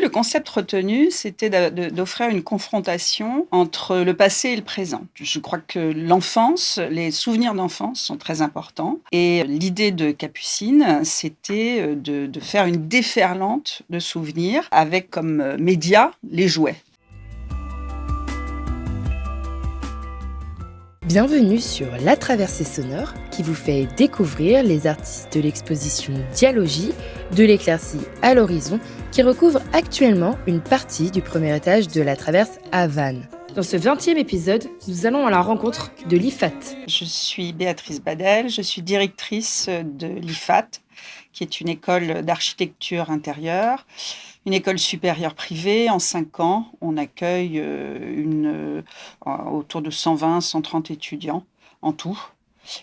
Le concept retenu, c'était d'offrir une confrontation entre le passé et le présent. Je crois que l'enfance, les souvenirs d'enfance sont très importants et l'idée de Capucine, c'était, de faire une déferlante de souvenirs avec comme, média les jouets. Bienvenue sur La Traversée sonore qui vous fait découvrir les artistes de l'exposition Dialogie de l'éclaircie à l'horizon qui recouvre actuellement une partie du premier étage de la traverse à Vannes. Dans ce 20e épisode, nous allons à la rencontre de l'IFAT. Je suis Béatrice Badel, je suis directrice de l'IFAT, qui est une école d'architecture intérieure, une école supérieure privée. En 5 ans, on accueille autour de 120-130 étudiants en tout.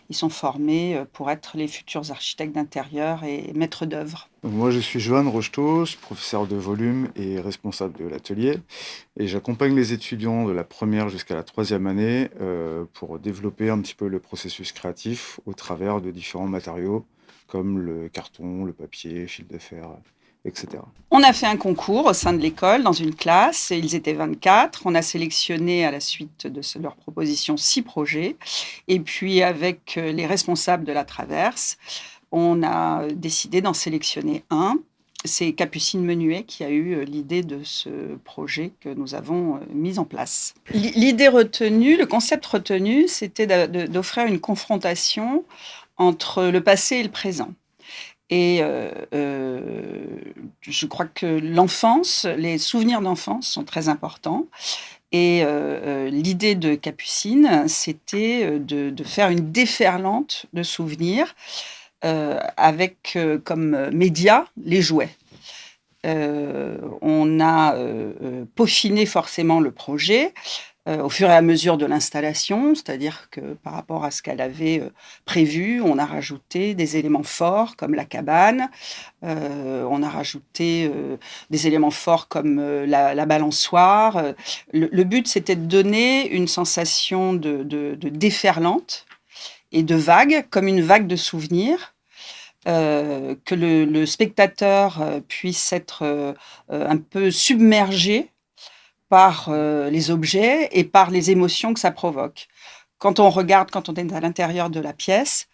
Ils sont formés pour être les futurs architectes d'intérieur et maîtres d'œuvre. Moi, je suis Johan Rochetos, professeur de volume et responsable de l'atelier. Et j'accompagne les étudiants de la première jusqu'à la troisième année pour développer un petit peu le processus créatif au travers de différents matériaux comme le carton, le papier, fil de fer, etc. On a fait un concours au sein de l'école, dans une classe, et ils étaient 24. On a sélectionné à la suite de leur proposition 6 projets. Et puis avec les responsables de la traverse, on a décidé d'en sélectionner un. C'est Capucine Menuet qui a eu l'idée de ce projet que nous avons mis en place. L'idée retenue, le concept retenu, c'était d'offrir une confrontation entre le passé et le présent. Et je crois que l'enfance, les souvenirs d'enfance sont très importants. Et l'idée de Capucine, c'était de faire une déferlante de souvenirs avec comme média les jouets. On a peaufiné forcément le projet au fur et à mesure de l'installation, c'est-à-dire que par rapport à ce qu'elle avait prévu, on a rajouté des éléments forts comme la cabane, on a rajouté des éléments forts comme la balançoire. Le but, c'était de donner une sensation de déferlante et de vague, comme une vague de souvenirs, que le spectateur puisse être un peu submergé par les objets et par les émotions que ça provoque. Quand on regarde, quand on est à l'intérieur de la pièce,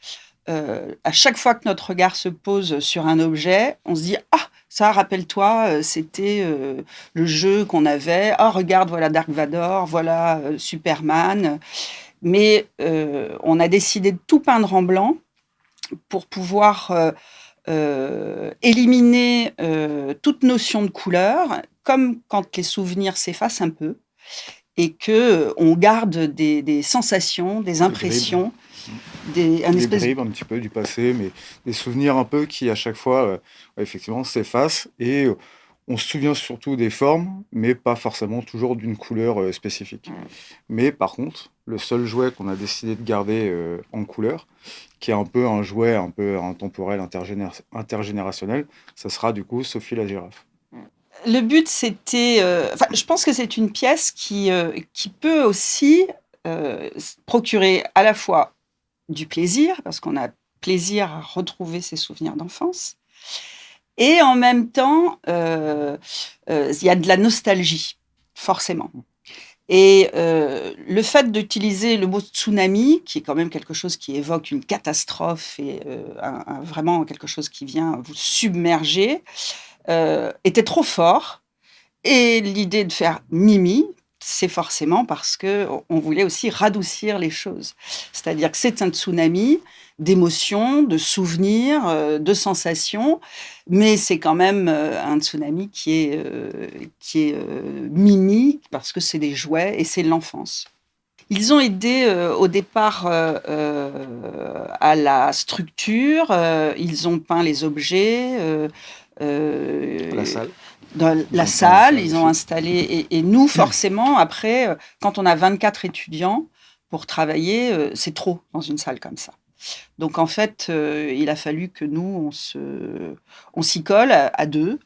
à chaque fois que notre regard se pose sur un objet, on se dit « Ah, ça, rappelle-toi, c'était le jeu qu'on avait. Ah, regarde, voilà Dark Vador, voilà Superman. » Mais on a décidé de tout peindre en blanc pour pouvoir éliminer toute notion de couleur, comme quand les souvenirs s'effacent un peu et qu'on garde des sensations, des impressions, Des bribes un petit peu du passé, mais des souvenirs un peu qui à chaque fois effectivement s'effacent et on se souvient surtout des formes, mais pas forcément toujours d'une couleur spécifique. Mais par contre, le seul jouet qu'on a décidé de garder en couleur, qui est un peu un jouet un peu intemporel, intergénérationnel, ça sera du coup Sophie la girafe. Le but, c'était... je pense que c'est une pièce qui peut aussi procurer à la fois du plaisir, parce qu'on a plaisir à retrouver ses souvenirs d'enfance, et en même temps, il y a de la nostalgie, forcément. Et le fait d'utiliser le mot tsunami, qui est quand même quelque chose qui évoque une catastrophe et vraiment quelque chose qui vient vous submerger, était trop fort. Et l'idée de faire Mimi, c'est forcément parce qu'on voulait aussi radoucir les choses. C'est-à-dire que c'est un tsunami d'émotions, de souvenirs, de sensations, mais c'est quand même un tsunami qui est mimi, parce que c'est des jouets et c'est l'enfance. Ils ont aidé au départ à la structure, ils ont peint les objets. La salle. Dans la salle, ils ont installé, et nous, forcément, après, quand on a 24 étudiants pour travailler, c'est trop dans une salle comme ça. Donc, en fait, il a fallu que nous, on s'y colle à deux,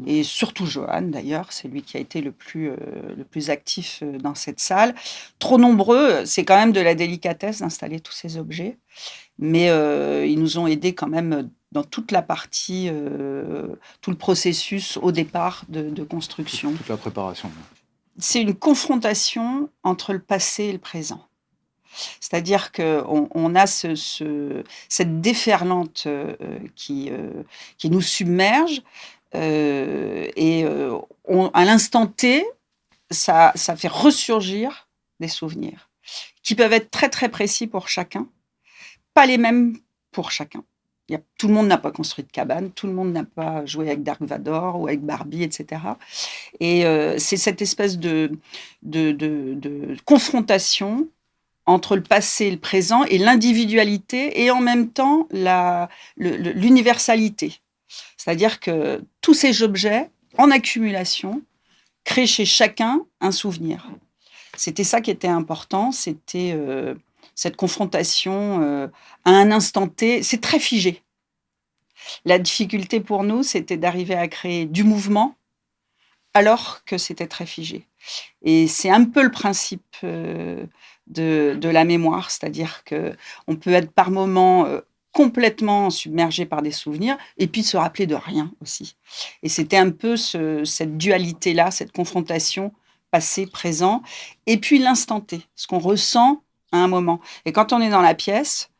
et surtout Johan, d'ailleurs, c'est lui qui a été le plus actif dans cette salle. Trop nombreux, c'est quand même de la délicatesse d'installer tous ces objets, mais ils nous ont aidés quand même dans toute la partie, tout le processus au départ de construction. Toute la préparation. C'est une confrontation entre le passé et le présent. C'est-à-dire qu'on a cette déferlante qui nous submerge et à l'instant T, ça fait ressurgir des souvenirs qui peuvent être très très précis pour chacun, pas les mêmes pour chacun. Tout le monde n'a pas construit de cabane, tout le monde n'a pas joué avec Dark Vador ou avec Barbie, etc. Et c'est cette espèce de confrontation entre le passé et le présent et l'individualité et en même temps l'universalité. C'est-à-dire que tous ces objets, en accumulation, créent chez chacun un souvenir. C'était ça qui était important, c'était cette confrontation à un instant T. C'est très figé. La difficulté pour nous, c'était d'arriver à créer du mouvement alors que c'était très figé. Et c'est un peu le principe de la mémoire, c'est-à-dire qu'on peut être par moments complètement submergé par des souvenirs et puis se rappeler de rien aussi. Et c'était un peu cette dualité-là, cette confrontation passé, présent, et puis l'instant T, ce qu'on ressent à un moment. Et quand on est dans la pièce,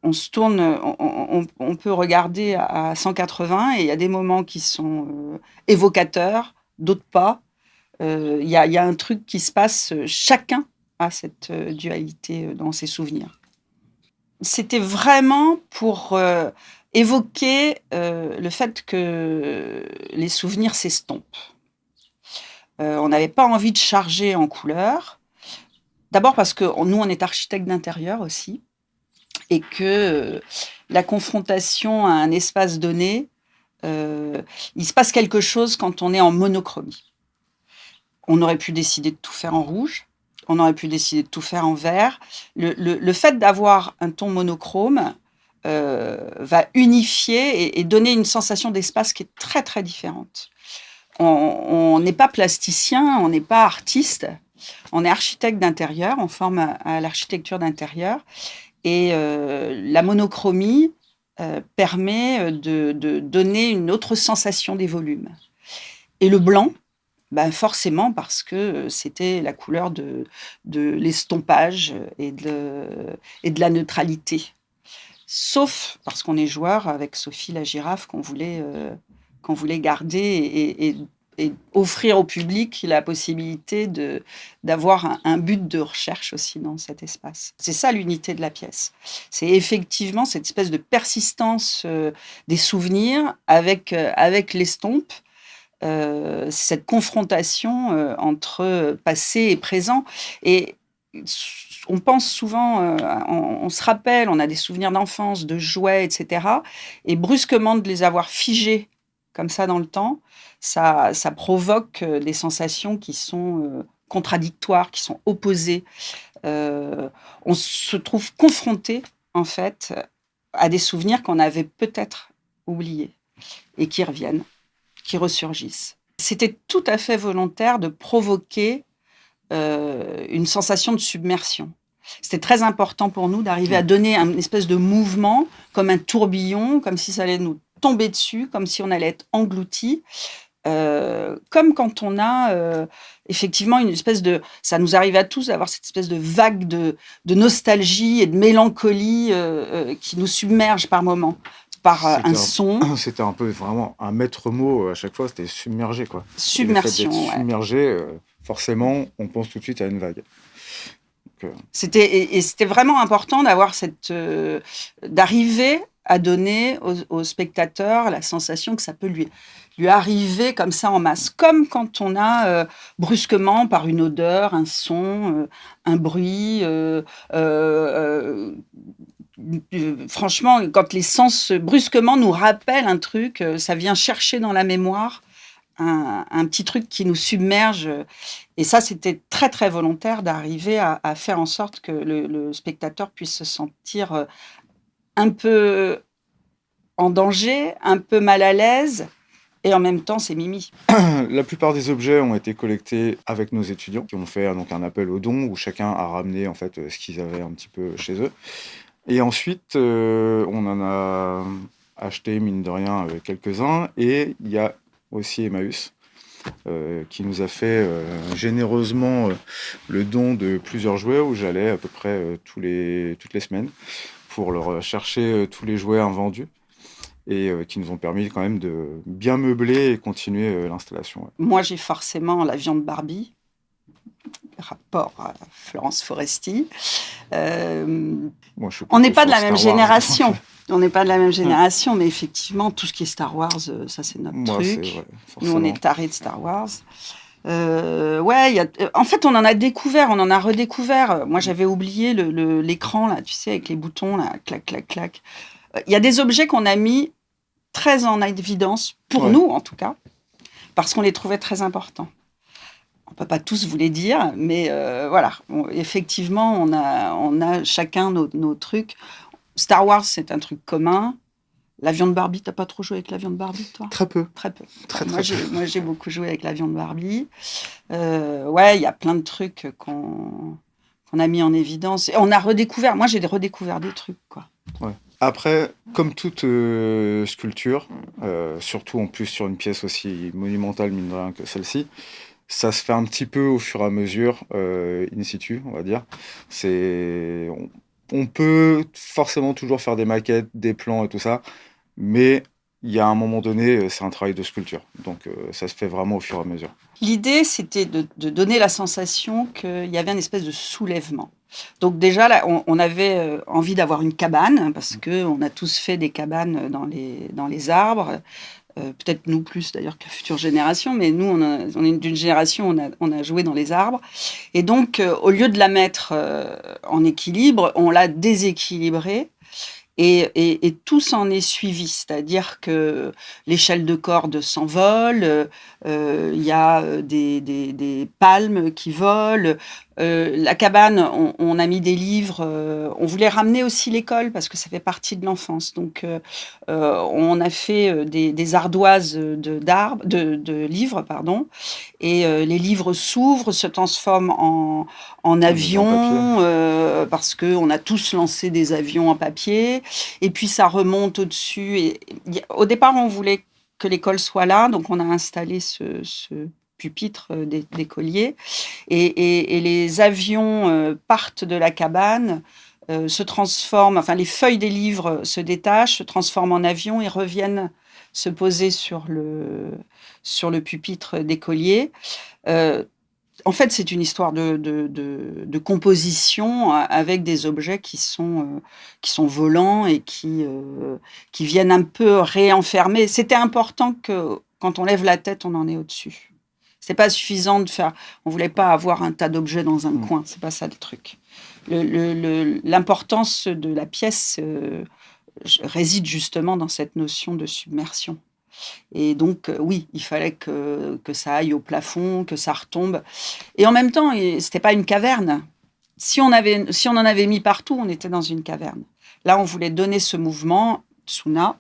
on se tourne, on peut regarder à 180 et il y a des moments qui sont évocateurs, d'autres pas. Il y a un truc qui se passe, chacun a cette dualité dans ses souvenirs. C'était vraiment pour évoquer le fait que les souvenirs s'estompent. On n'avait pas envie de charger en couleurs. D'abord parce que nous, on est architecte d'intérieur aussi et que la confrontation à un espace donné, il se passe quelque chose quand on est en monochromie. On aurait pu décider de tout faire en rouge, on aurait pu décider de tout faire en vert. Le fait d'avoir un ton monochrome va unifier et donner une sensation d'espace qui est très, très différente. On n'est pas plasticien, on n'est pas artiste, on est architecte d'intérieur, on forme à l'architecture d'intérieur. Et la monochromie permet de donner une autre sensation des volumes. Et le blanc, ben forcément parce que c'était la couleur de l'estompage et de la neutralité. Sauf parce qu'on est joueur avec Sophie la girafe qu'on voulait garder et offrir au public la possibilité d'avoir un but de recherche aussi dans cet espace. C'est ça l'unité de la pièce. C'est effectivement cette espèce de persistance des souvenirs avec l'estompe, cette confrontation entre passé et présent. Et on pense souvent, on se rappelle, on a des souvenirs d'enfance, de jouets, etc. Et brusquement, de les avoir figés comme ça dans le temps, ça provoque des sensations qui sont contradictoires, qui sont opposées. On se trouve confronté, en fait, à des souvenirs qu'on avait peut-être oubliés et qui reviennent, qui ressurgissent. C'était tout à fait volontaire de provoquer une sensation de submersion. C'était très important pour nous d'arriver à donner une espèce de mouvement, comme un tourbillon, comme si ça allait nous tomber dessus, comme si on allait être englouti. Comme quand on a effectivement une espèce de... Ça nous arrive à tous d'avoir cette espèce de vague de nostalgie et de mélancolie qui nous submerge par moments, par un son. C'était un peu vraiment un maître mot à chaque fois, c'était submergé, quoi. Submersion, ouais. Submergé, forcément, on pense tout de suite à une vague. C'était vraiment important d'avoir d'arriver à donner au spectateur la sensation que ça peut lui arriver comme ça en masse. Comme quand on a brusquement, par une odeur, un son, un bruit... franchement, quand les sens brusquement nous rappellent un truc, ça vient chercher dans la mémoire un petit truc qui nous submerge. Et ça, c'était très, très volontaire d'arriver à faire en sorte que le spectateur puisse se sentir un peu en danger, un peu mal à l'aise, et en même temps, c'est Mimi. La plupart des objets ont été collectés avec nos étudiants, qui ont fait donc un appel aux dons, où chacun a ramené en fait ce qu'ils avaient un petit peu chez eux. Et ensuite, on en a acheté, mine de rien, quelques-uns. Et il y a aussi Emmaüs, qui nous a fait généreusement le don de plusieurs jouets où j'allais à peu près toutes les semaines pour leur chercher tous les jouets invendus et qui nous ont permis quand même de bien meubler et continuer l'installation. Ouais. Moi, j'ai forcément la viande Barbie, rapport à Florence Foresti. Moi, je suis On n'est pas plutôt de la sur même Star Wars. génération. On n'est pas de la même génération, mais effectivement, tout ce qui est Star Wars, ça, c'est notre Moi, c'est truc. ouais, Nous, on forcément. est tarés de Star Wars. Ouais, en fait, on en a découvert, on en a redécouvert. Moi, j'avais oublié l'écran, là, tu sais, avec les boutons, là, clac, clac, clac. Il y a des objets qu'on a mis très en évidence, pour Ouais. nous, en tout cas, parce qu'on les trouvait très importants. On ne peut pas tous vous les dire, mais voilà. Effectivement, on a chacun nos trucs. Star Wars, c'est un truc commun. L'avion de Barbie, t'as pas trop joué avec l'avion de Barbie, toi? Très peu. Très peu. Très, Moi, très peu. j'ai beaucoup joué avec l'avion de Barbie. Ouais, il y a plein de trucs qu'on a mis en évidence. Et on a redécouvert. Moi, j'ai redécouvert des trucs, quoi. Ouais. Après, comme toute sculpture, surtout en plus sur une pièce aussi monumentale, mine de rien, que celle-ci, ça se fait un petit peu au fur et à mesure, in situ, on va dire. On peut forcément toujours faire des maquettes, des plans et tout ça, mais il y a un moment donné, c'est un travail de sculpture. Donc ça se fait vraiment au fur et à mesure. L'idée, c'était de donner la sensation qu'il y avait une espèce de soulèvement. Donc déjà, là, on avait envie d'avoir une cabane, parce qu'on a tous fait des cabanes dans les arbres. Peut-être nous plus d'ailleurs que la future génération, mais nous, on est d'une génération, on a joué dans les arbres. Et donc, au lieu de la mettre en équilibre, on l'a déséquilibrée. Et tout s'en est suivi, c'est-à-dire que l'échelle de corde s'envole, il y a des palmes qui volent. La cabane, on a mis des livres. On voulait ramener aussi l'école parce que ça fait partie de l'enfance. Donc, on a fait des ardoises de livres, pardon. Et les livres s'ouvrent, se transforment en Des avions en papier. avions, parce qu'on a tous lancé des avions en papier. Et puis ça remonte au-dessus. Et, au départ, on voulait que l'école soit là, donc on a installé ce pupitre d'écolier. Et les avions partent de la cabane, se transforment, enfin les feuilles des livres se détachent, se transforment en avions et reviennent se poser sur le pupitre d'écolier. Euh, En fait, c'est une histoire de composition avec des objets qui sont volants et qui viennent un peu réenfermer. C'était important que quand on lève la tête, on en est au-dessus. C'est pas suffisant de faire. On voulait pas avoir un tas d'objets dans un coin. C'est pas ça le truc. L'importance de la pièce réside justement dans cette notion de submersion. Et donc, oui, il fallait que ça aille au plafond, que ça retombe. Et en même temps, c'était pas une caverne. Si on en avait mis partout, on était dans une caverne. Là, on voulait donner ce mouvement, Tsuna,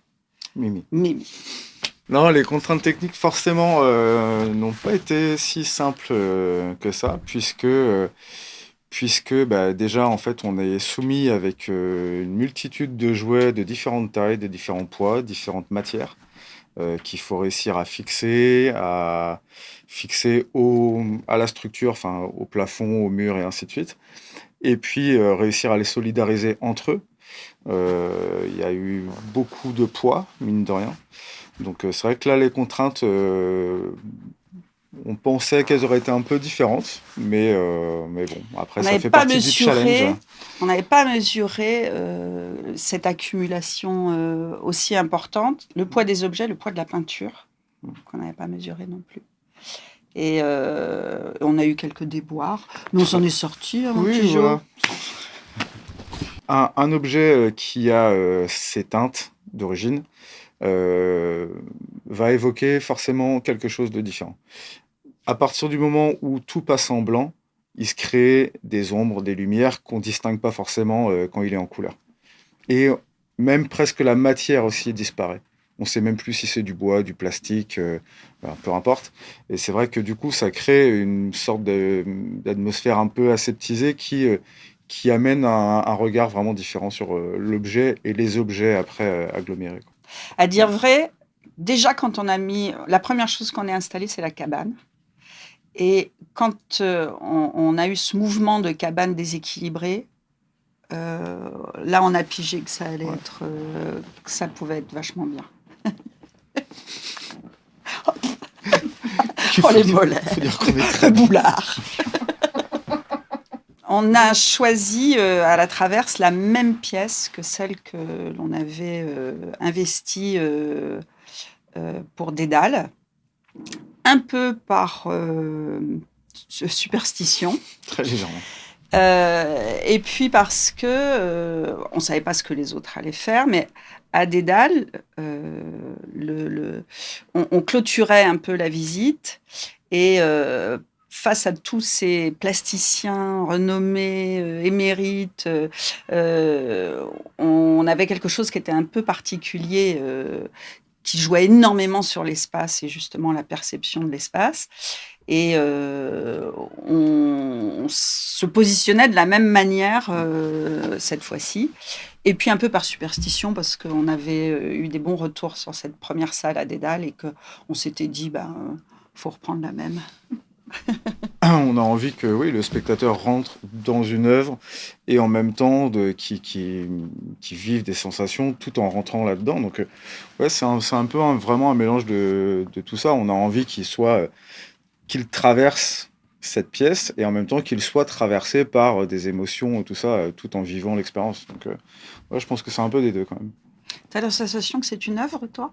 Mimi. Mimi. Non, les contraintes techniques, forcément, n'ont pas été si simples que ça, puisque bah, déjà, en fait, on est soumis avec une multitude de jouets de différentes tailles, de différents poids, différentes matières, qu'il faut réussir à fixer à la structure, enfin, au plafond, au mur et ainsi de suite. Et puis, réussir à les solidariser entre eux. Il y a eu beaucoup de poids, mine de rien. Donc c'est vrai que là, les contraintes, on pensait qu'elles auraient été un peu différentes, mais bon, après, On ça n'avait fait pas partie du challenge. mesuré cette accumulation aussi importante, le poids des objets, le poids de la peinture, qu'on n'avait pas mesuré non plus. Et on a eu quelques déboires. Mais on s'en est sortis, hein, mon Oui, petit Jo. voilà. Un objet qui a ses teintes d'origine va évoquer forcément quelque chose de différent. À partir du moment où tout passe en blanc, il se crée des ombres, des lumières qu'on ne distingue pas forcément quand il est en couleur. Et même presque la matière aussi disparaît. On ne sait même plus si c'est du bois, du plastique, peu importe. Et c'est vrai que du coup, ça crée une sorte d'atmosphère un peu aseptisée qui amène un regard vraiment différent sur l'objet et les objets après agglomérés. À dire vrai, déjà quand on a mis... La première chose qu'on a installée, c'est la cabane. Et quand on a eu ce mouvement de cabane déséquilibrée, là, on a pigé que ça allait être... que ça pouvait être vachement bien. Oh, les mollets. Le boulard. On a choisi à la Traverse la même pièce que celle que l'on avait investie pour Dédale, un peu par superstition. Très légèrement. Et puis parce que on ne savait pas ce que les autres allaient faire, mais à Dédale, on clôturait un peu la visite et face à tous ces plasticiens renommés, émérites, on avait quelque chose qui était un peu particulier, qui jouait énormément sur l'espace et justement la perception de l'espace. Et on se positionnait de la même manière cette fois-ci. Et puis un peu par superstition, parce qu'on avait eu des bons retours sur cette première salle à Dédale et qu'on s'était dit, faut reprendre la même. On a envie que le spectateur rentre dans une œuvre et en même temps qui vive des sensations tout en rentrant là-dedans. Donc c'est un peu vraiment un mélange de tout ça. On a envie qu'il traverse cette pièce et en même temps qu'il soit traversé par des émotions, tout ça, tout en vivant l'expérience. Donc je pense que c'est un peu des deux quand même. Tu as la sensation que c'est une œuvre, toi ?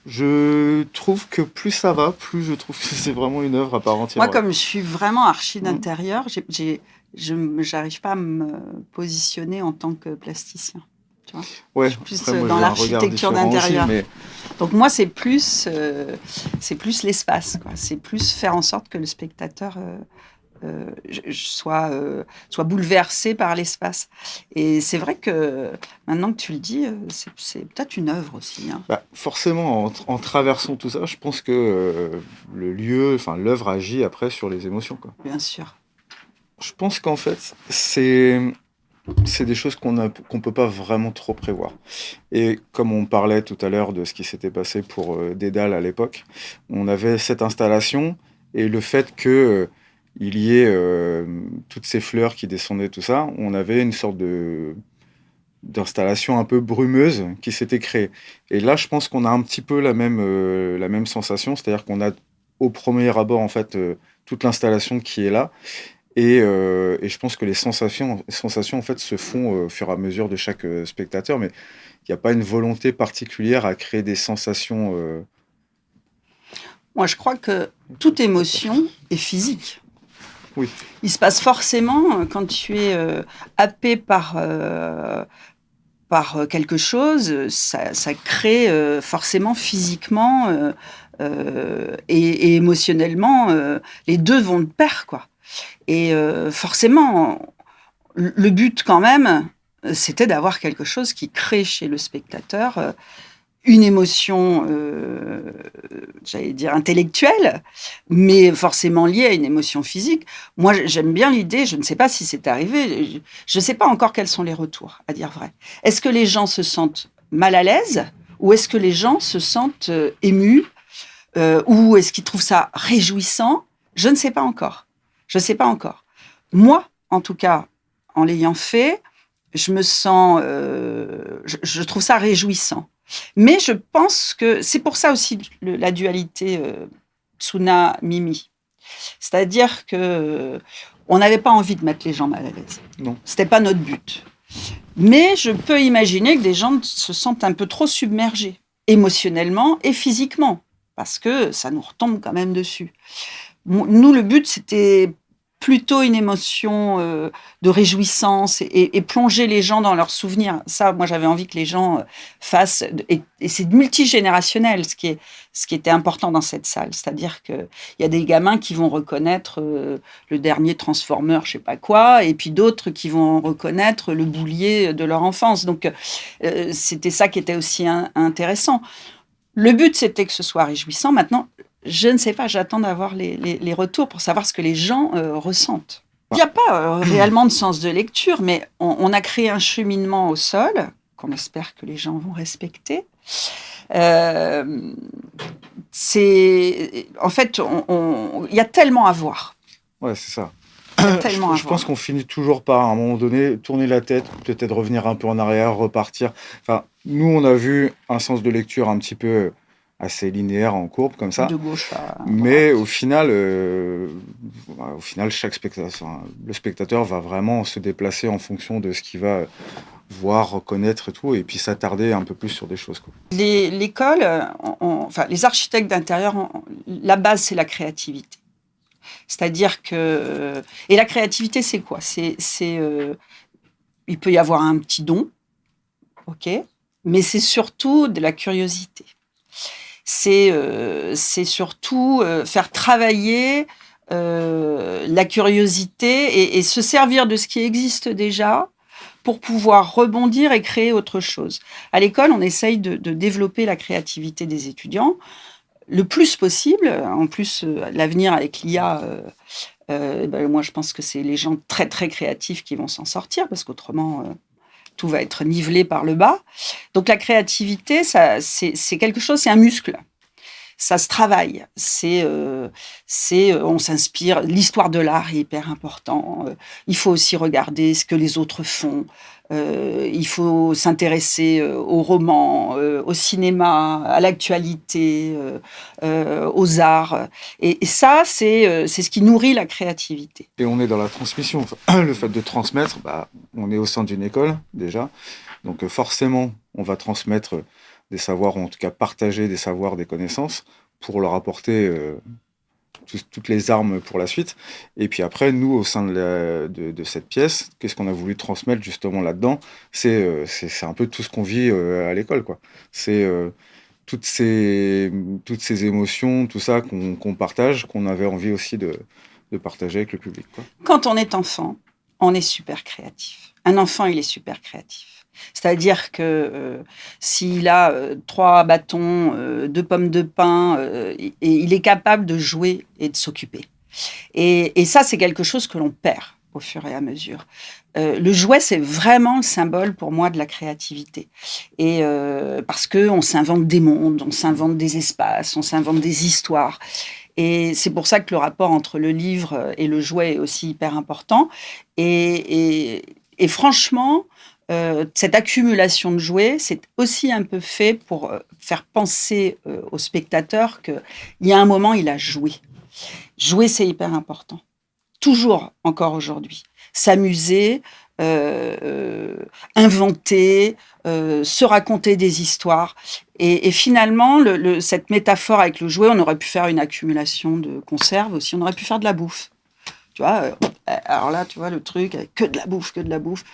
Je trouve que plus ça va, plus je trouve que c'est vraiment une œuvre à part entière. Moi, comme je suis vraiment archi d'intérieur, je n'arrive pas à me positionner en tant que plasticien. Tu vois, ouais, je suis plus après, moi, dans l'architecture d'intérieur. Aussi, mais... Donc moi, c'est plus l'espace, quoi. C'est plus faire en sorte que le spectateur soit bouleversé par l'espace. Et c'est vrai que maintenant que tu le dis, c'est peut-être une œuvre aussi. Hein. Forcément, en traversant tout ça, je pense que l'œuvre agit après sur les émotions, quoi. Bien sûr. Je pense qu'en fait, c'est des choses qu'on ne peut pas vraiment trop prévoir. Et comme on parlait tout à l'heure de ce qui s'était passé pour Dédale à l'époque, on avait cette installation et le fait que il y ait toutes ces fleurs qui descendaient, tout ça, on avait une sorte d'installation un peu brumeuse qui s'était créée. Et là, je pense qu'on a un petit peu la même sensation, c'est-à-dire qu'on a au premier abord en fait toute l'installation qui est là. Et je pense que les sensations en fait se font au fur et à mesure de chaque spectateur, mais il n'y a pas une volonté particulière à créer des sensations. Moi, je crois que toute émotion est physique. Oui. Il se passe forcément, quand tu es happé par quelque chose, ça crée forcément physiquement et émotionnellement, les deux vont de pair, quoi. Et forcément, le but quand même, c'était d'avoir quelque chose qui crée chez le spectateur une émotion, j'allais dire intellectuelle, mais forcément liée à une émotion physique. Moi, j'aime bien l'idée, je ne sais pas si c'est arrivé, je ne sais pas encore quels sont les retours, à dire vrai. Est-ce que les gens se sentent mal à l'aise ou est-ce que les gens se sentent émus ou est-ce qu'ils trouvent ça réjouissant ? Je ne sais pas encore. Je ne sais pas encore. Moi, en tout cas, en l'ayant fait, je me sens... je trouve ça réjouissant. Mais je pense que c'est pour ça aussi la dualité Tsuna-Mimi. C'est-à-dire qu'on n'avait pas envie de mettre les gens mal à l'aise. Non. Ce n'était pas notre but. Mais je peux imaginer que des gens se sentent un peu trop submergés, émotionnellement et physiquement, parce que ça nous retombe quand même dessus. Nous, le but, c'était plutôt une émotion de réjouissance et plonger les gens dans leurs souvenirs. Ça, moi, j'avais envie que les gens fassent... Et c'est multigénérationnel, ce qui était important dans cette salle. C'est-à-dire qu'il y a des gamins qui vont reconnaître le dernier Transformer, je sais pas quoi, et puis d'autres qui vont reconnaître le Boulier de leur enfance. Donc, c'était ça qui était aussi intéressant. Le but, c'était que ce soit réjouissant. Maintenant, je ne sais pas, j'attends d'avoir les retours pour savoir ce que les gens ressentent. Il n'y a pas réellement de sens de lecture, mais on a créé un cheminement au sol, qu'on espère que les gens vont respecter. Euh, En fait, il y a tellement à voir. Ouais, c'est ça. Il y a tellement à Je pense voir. qu'on finit toujours par, à un moment donné, tourner la tête, peut-être revenir un peu en arrière, repartir. Enfin, nous, on a vu un sens de lecture un petit peu assez linéaire, en courbe, comme ça. De gauche à Mais droite. au final, chaque spectateur, enfin, le spectateur va vraiment se déplacer en fonction de ce qu'il va voir, reconnaître et tout, et puis s'attarder un peu plus sur des choses, quoi. L'école, enfin, les architectes d'intérieur, la base, c'est la créativité. C'est-à-dire que... Et la créativité, c'est quoi? Il peut y avoir un petit don, ok, mais c'est surtout de la curiosité. C'est surtout faire travailler la curiosité et se servir de ce qui existe déjà pour pouvoir rebondir et créer autre chose. À l'école, on essaye de développer la créativité des étudiants le plus possible. En plus, l'avenir avec l'IA, moi je pense que c'est les gens très très créatifs qui vont s'en sortir, parce qu'autrement, tout va être nivelé par le bas. Donc la créativité, c'est quelque chose, c'est un muscle. Ça se travaille. On s'inspire. L'histoire de l'art est hyper important. Il faut aussi regarder ce que les autres font. Il faut s'intéresser au roman, au cinéma, à l'actualité, aux arts. Et ça, c'est ce qui nourrit la créativité. Et on est dans la transmission. Enfin, le fait de transmettre, on est au sein d'une école, déjà. Donc forcément, on va transmettre des savoirs, ou en tout cas partager des savoirs, des connaissances, pour leur apporter toutes les armes pour la suite. Et puis après, nous, au sein de cette pièce, qu'est-ce qu'on a voulu transmettre justement là-dedans? C'est un peu tout ce qu'on vit à l'école, quoi. C'est toutes ces émotions, tout ça qu'on partage, qu'on avait envie aussi de partager avec le public, quoi. Quand on est enfant, on est super créatif. Un enfant, il est super créatif. C'est-à-dire que s'il a 3 bâtons, 2 pommes de pain, et il est capable de jouer et de s'occuper. Et ça, c'est quelque chose que l'on perd au fur et à mesure. Le jouet, c'est vraiment le symbole pour moi de la créativité. Et parce qu'on s'invente des mondes, on s'invente des espaces, on s'invente des histoires. Et c'est pour ça que le rapport entre le livre et le jouet est aussi hyper important. Et franchement, cette accumulation de jouets, c'est aussi un peu fait pour faire penser au spectateur qu'il y a un moment, il a joué. Jouer, c'est hyper important. Toujours, encore aujourd'hui. S'amuser, inventer, se raconter des histoires. Et finalement, cette métaphore avec le jouet, on aurait pu faire une accumulation de conserves aussi, on aurait pu faire de la bouffe. Tu vois, alors là, tu vois, le truc, avec que de la bouffe, que de la bouffe.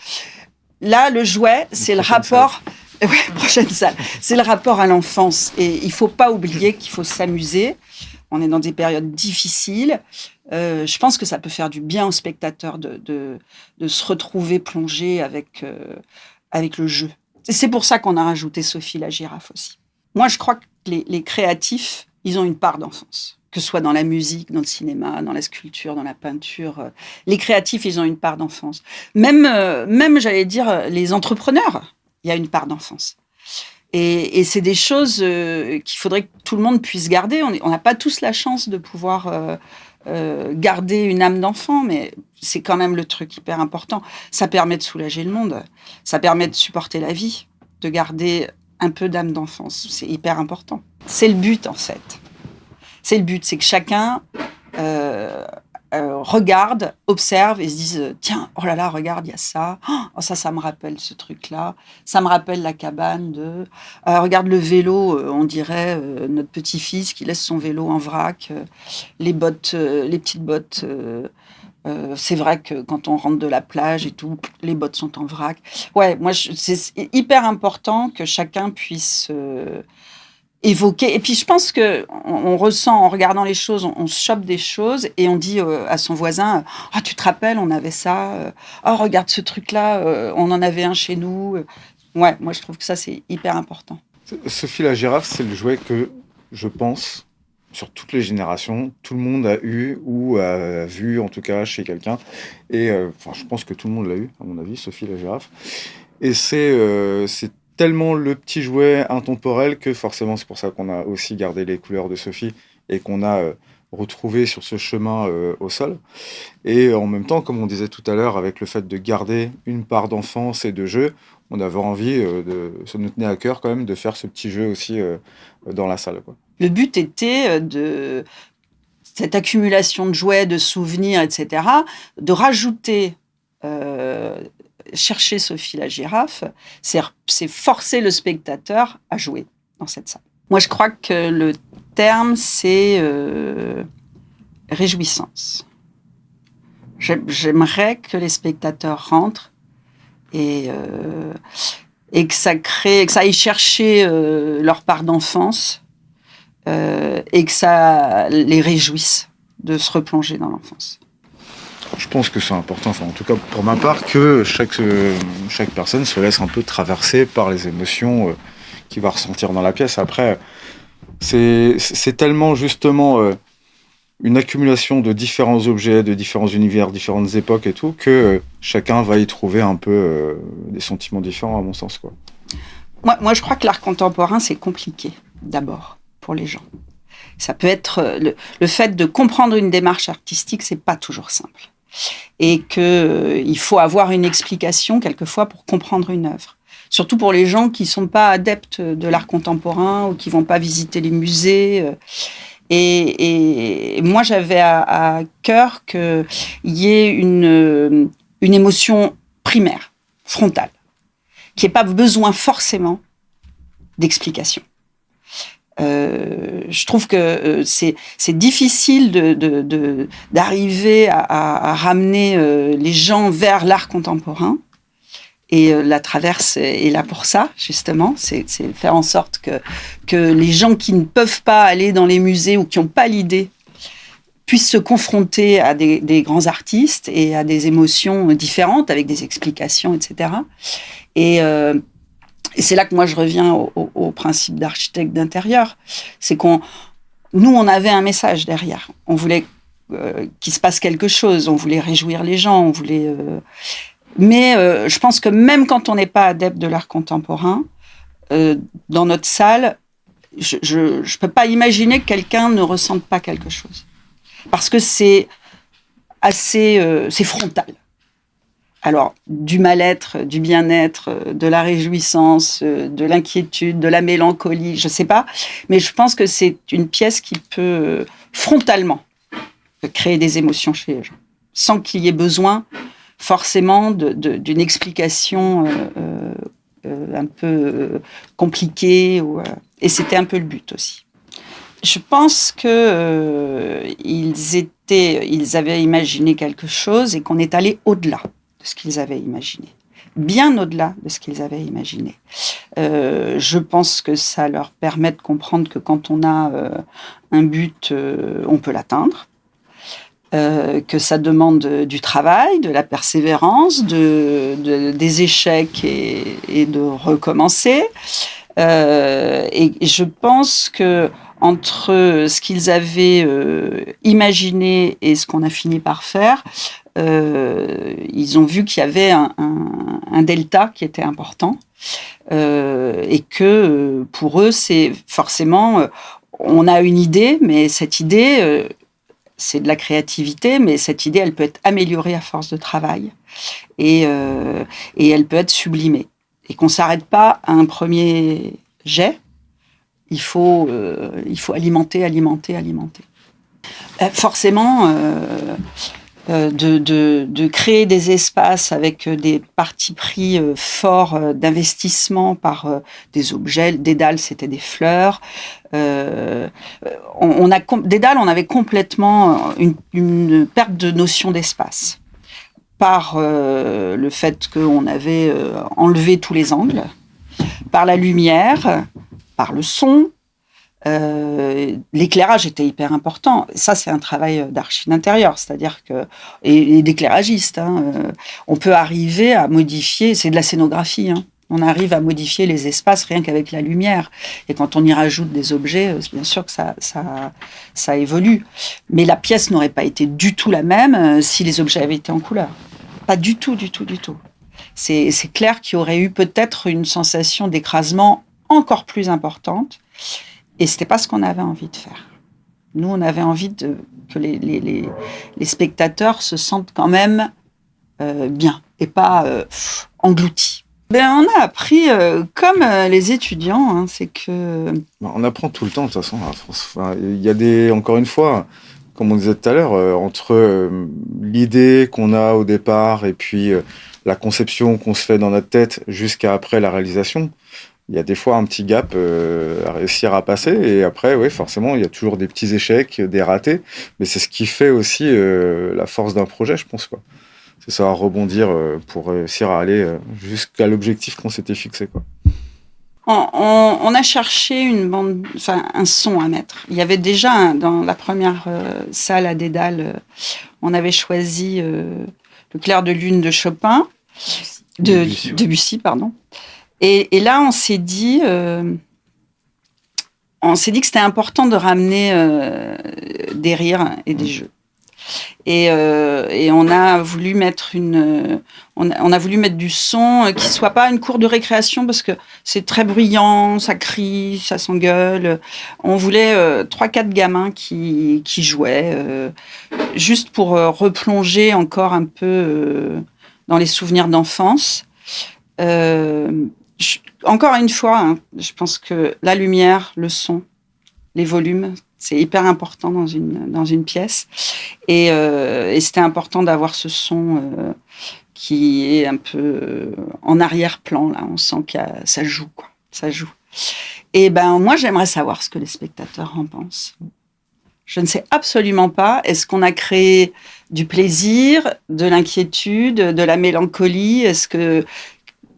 Là, le jouet, c'est le rapport... Ouais, prochaine salle. C'est le rapport à l'enfance. Et il ne faut pas oublier qu'il faut s'amuser. On est dans des périodes difficiles. Je pense que ça peut faire du bien aux spectateurs de se retrouver plongé avec le jeu. Et c'est pour ça qu'on a rajouté Sophie la girafe aussi. Moi, je crois que les créatifs, ils ont une part d'enfance. Que ce soit dans la musique, dans le cinéma, dans la sculpture, dans la peinture. Les créatifs, ils ont une part d'enfance. Même j'allais dire, les entrepreneurs, il y a une part d'enfance. Et c'est des choses qu'il faudrait que tout le monde puisse garder. On n'a pas tous la chance de pouvoir garder une âme d'enfant, mais c'est quand même le truc hyper important. Ça permet de soulager le monde. Ça permet de supporter la vie, de garder un peu d'âme d'enfance. C'est hyper important. C'est le but, en fait. C'est le but, c'est que chacun regarde, observe et se dise tiens, oh là là, regarde, il y a ça. Oh, ça me rappelle ce truc-là. Ça me rappelle la cabane de... regarde le vélo, on dirait notre petit-fils qui laisse son vélo en vrac. Les bottes, les petites bottes... c'est vrai que quand on rentre de la plage et tout, les bottes sont en vrac. Ouais, moi, c'est hyper important que chacun puisse évoquer. Et puis, je pense qu'on ressent, en regardant les choses, on se chope des choses et on dit à son voisin « Ah, tu te rappelles, on avait ça. Oh, regarde ce truc-là, on en avait un chez nous. » Ouais, moi, je trouve que ça, c'est hyper important. Sophie la girafe, c'est le jouet que, je pense, sur toutes les générations, tout le monde a eu ou a vu, en tout cas, chez quelqu'un. Et je pense que tout le monde l'a eu, à mon avis, Sophie la girafe. Et c'est tellement le petit jouet intemporel que forcément, c'est pour ça qu'on a aussi gardé les couleurs de Sophie et qu'on a retrouvé sur ce chemin au sol. Et en même temps, comme on disait tout à l'heure, avec le fait de garder une part d'enfance et de jeu, on avait envie, ça nous tenait à cœur quand même de faire ce petit jeu aussi dans la salle, quoi. Le but était de cette accumulation de jouets, de souvenirs, etc., de rajouter, chercher Sophie la girafe, c'est forcer le spectateur à jouer dans cette salle. Moi, je crois que le terme, c'est réjouissance. J'aimerais que les spectateurs rentrent et que ça aille chercher leur part d'enfance et que ça les réjouisse de se replonger dans l'enfance. Je pense que c'est important, enfin, en tout cas pour ma part, que chaque personne se laisse un peu traverser par les émotions qu'il va ressentir dans la pièce. Après, c'est tellement justement une accumulation de différents objets, de différents univers, différentes époques et tout, que chacun va y trouver un peu des sentiments différents, à mon sens, quoi. Moi, je crois que l'art contemporain, c'est compliqué, d'abord, pour les gens. Ça peut être le fait de comprendre une démarche artistique, c'est pas toujours simple. Et qu'il faut avoir une explication, quelquefois, pour comprendre une œuvre. Surtout pour les gens qui sont pas adeptes de l'art contemporain ou qui vont pas visiter les musées. Et moi, j'avais à cœur qu'il y ait une émotion primaire, frontale, qui n'ait pas besoin forcément d'explication. Je trouve que c'est difficile d'arriver à ramener les gens vers l'art contemporain. Et la traverse est là pour ça, justement. C'est faire en sorte que les gens qui ne peuvent pas aller dans les musées ou qui n'ont pas l'idée puissent se confronter à des grands artistes et à des émotions différentes, avec des explications, etc. Et c'est là que moi je reviens au principe d'architecte d'intérieur. C'est nous, on avait un message derrière. On voulait qu'il se passe quelque chose. On voulait réjouir les gens. On voulait... Mais je pense que même quand on n'est pas adepte de l'art contemporain, dans notre salle, je ne peux pas imaginer que quelqu'un ne ressente pas quelque chose. Parce que c'est assez... c'est frontal. Alors, du mal-être, du bien-être, de la réjouissance, de l'inquiétude, de la mélancolie, je ne sais pas. Mais je pense que c'est une pièce qui peut frontalement créer des émotions chez les gens, sans qu'il y ait besoin forcément d'une explication un peu compliquée. Et c'était un peu le but aussi. Je pense qu'ils avaient imaginé quelque chose et qu'on est allé au-delà de ce qu'ils avaient imaginé. Bien au-delà de ce qu'ils avaient imaginé. Je pense que ça leur permet de comprendre que quand on a un but, on peut l'atteindre. Que ça demande du travail, de la persévérance, des échecs et de recommencer. Et je pense que entre ce qu'ils avaient imaginé et ce qu'on a fini par faire, ils ont vu qu'il y avait un delta qui était important et que pour eux, c'est forcément... on a une idée, mais cette idée... c'est de la créativité, mais cette idée, elle peut être améliorée à force de travail et elle peut être sublimée. Et qu'on ne s'arrête pas à un premier jet, il faut alimenter. Forcément, de créer des espaces avec des partis pris forts d'investissement par des objets. Dédale, c'était des fleurs. Dédale, on avait complètement une perte de notion d'espace par le fait qu'on avait enlevé tous les angles, par la lumière, par le son. L'éclairage était hyper important. Ça, c'est un travail d'archi d'intérieur, c'est-à-dire que et d'éclairagiste. On peut arriver à modifier, c'est de la scénographie. On arrive à modifier les espaces rien qu'avec la lumière. Et quand on y rajoute des objets, bien sûr que ça évolue. Mais la pièce n'aurait pas été du tout la même si les objets avaient été en couleur. Pas du tout. c'est clair qu'il y aurait eu peut-être une sensation d'écrasement encore plus importante. Et c'était pas ce qu'on avait envie de faire. Nous, on avait envie que les spectateurs se sentent quand même bien et pas engloutis. On a appris comme les étudiants, hein, c'est que... On apprend tout le temps, de toute façon, à France. Enfin, il y a encore une fois, comme on disait tout à l'heure, entre l'idée qu'on a au départ et puis la conception qu'on se fait dans notre tête jusqu'à après la réalisation, il y a des fois un petit gap à réussir à passer. Et après, oui, forcément, il y a toujours des petits échecs, des ratés. Mais c'est ce qui fait aussi la force d'un projet, je pense, quoi. C'est savoir rebondir pour réussir à aller jusqu'à l'objectif qu'on s'était fixé, quoi. On a cherché un son à mettre. Il y avait déjà, dans la première salle à Dédale, on avait choisi le clair de lune de Chopin, Debussy, pardon. Et là, on s'est dit que c'était important de ramener des rires et des jeux. Et on a voulu mettre on a voulu mettre du son qui soit pas une cour de récréation parce que c'est très bruyant, ça crie, ça s'engueule. On voulait 3-4 gamins qui jouaient juste pour replonger encore un peu dans les souvenirs d'enfance. Encore une fois, hein, je pense que la lumière, le son, les volumes, c'est hyper important dans une pièce. Et c'était important d'avoir ce son qui est un peu en arrière-plan. Là, on sent que ça joue, quoi. Ça joue. Et moi, j'aimerais savoir ce que les spectateurs en pensent. Je ne sais absolument pas. Est-ce qu'on a créé du plaisir, de l'inquiétude, de la mélancolie? Est-ce que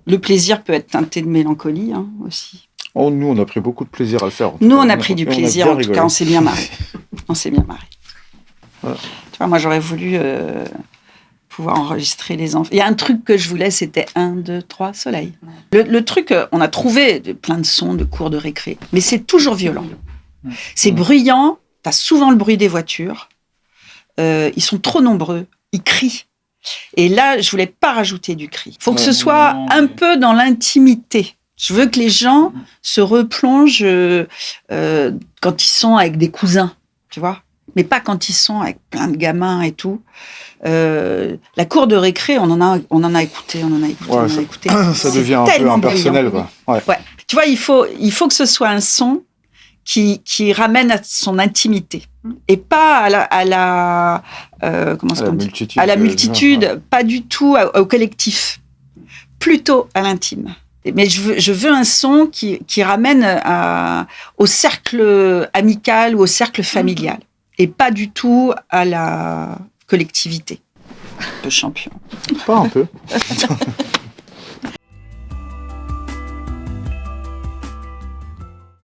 le plaisir peut être teinté de mélancolie aussi? Oh, nous, on a pris beaucoup de plaisir à le faire. Nous, on a pris du plaisir. En tout cas, on s'est bien marré. On s'est bien marré. Voilà. Tu vois, moi, j'aurais voulu pouvoir enregistrer les enfants. Il y a un truc que je voulais, c'était 1, 2, 3, soleil. Le truc, on a trouvé plein de sons de cours de récré, mais c'est toujours violent. C'est bruyant. T'as souvent le bruit des voitures. Ils sont trop nombreux. Ils crient. Et là, je voulais pas rajouter du cri. Il faut que ce soit un peu dans l'intimité. Je veux que les gens se replongent quand ils sont avec des cousins, tu vois, mais pas quand ils sont avec plein de gamins et tout. La cour de récré, on en a écouté. Ça devient un peu impersonnel, quoi. Ouais. Tu vois, il faut que ce soit un son qui ramène à son intimité et pas à la multitude, pas du tout au collectif, plutôt à l'intime. Mais je veux un son qui ramène au cercle amical ou au cercle familial et pas du tout à la collectivité. Un peu champion. Pas un peu.